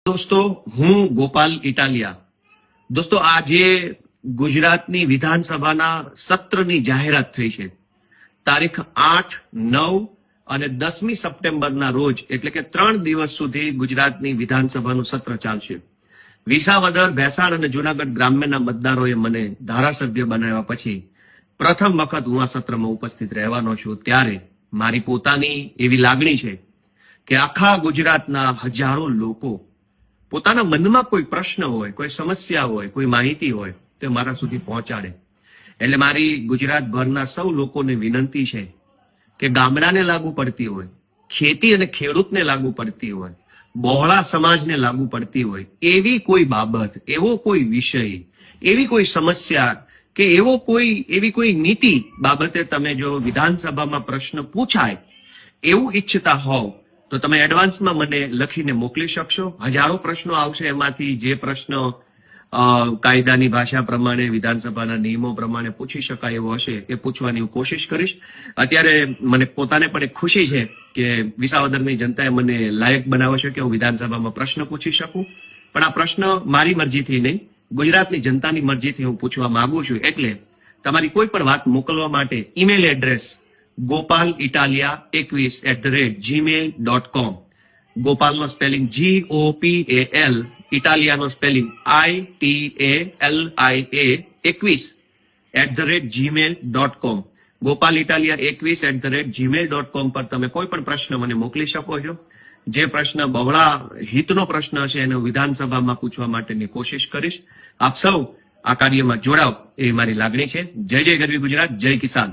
દોસ્તો, હું ગોપાલ ઇટાલિયા. દોસ્તો, આજે ગુજરાતની વિધાનસભાના સત્રની જાહેરાત થઈ છે. તારીખ 8, 9 અને 10મી સપ્ટેમ્બરના રોજ, એટલે કે 3 દિવસ સુધી ગુજરાતની વિધાનસભાનું સત્ર ચાલશે. વિસાવદર, ભેસાણ અને જુનાગઢ ગ્રામ્યના મતદારોએ મને ધારાસભ્ય બનાવ્યા પછી પ્રથમ વખત હું આ સત્રમાં ઉપસ્થિત રહેવાનો છું. ત્યારે મારી પોતાની એવી લાગણી છે કે આખા ગુજરાતના હજારો લોકો પોતાના મનમાં કોઈ પ્રશ્ન હોય, કોઈ સમસ્યા હોય, કોઈ માહિતી હોય તે મારા સુધી પહોંચાડે. એટલે મારી ગુજરાતભરના સૌ લોકોને વિનંતી છે કે ગામડાને લાગુ પડતી હોય, ખેતી અને ખેડૂતને લાગુ પડતી હોય, બહોળા સમાજને લાગુ પડતી હોય એવી કોઈ બાબત, એવો કોઈ વિષય, એવી કોઈ સમસ્યા કે એવી કોઈ નીતિ બાબતે તમે જો વિધાનસભામાં પ્રશ્ન પૂછાય એવું ઈચ્છતા હોવ તો તમે એડવાન્સમાં મને લખીને મોકલી શકશો. હજારો પ્રશ્નો આવશે, એમાંથી જે પ્રશ્ન કાયદાની ભાષા પ્રમાણે, વિધાનસભાના નિયમો પ્રમાણે પૂછી શકાય એવો હશે એ પૂછવાની હું કોશિશ કરીશ. અત્યારે મને પોતાને પણ એક ખુશી છે કે વિસાવદરની જનતાએ મને લાયક બનાવ્યો છે કે હું વિધાનસભામાં પ્રશ્ન પૂછી શકું. પણ આ પ્રશ્ન મારી મરજીથી નહીં, ગુજરાતની જનતાની મરજીથી હું પૂછવા માંગુ છું. એટલે તમારી કોઈ પણ વાત મોકલવા માટે ઈમેલ એડ્રેસ gopal21@gmail.com. ગોપાલનો સ્પેલિંગ GOPAL, ઇટાલિયાનો spelling ITALIA 21@gmail.com. Gopal Italia 21@gmail.com પર તમે કોઈ પણ પ્રશ્ન મને મોકલી શકો છો. જે પ્રશ્ન બહોળા હિતનો પ્રશ્ન હશે એને વિધાનસભામાં પૂછવા માટેની કોશિશ કરીશ. આપ સૌ આ કાર્યમાં જોડાવ એ મારી લાગણી છે. જય જય ગરવી ગુજરાત, જય કિસાન.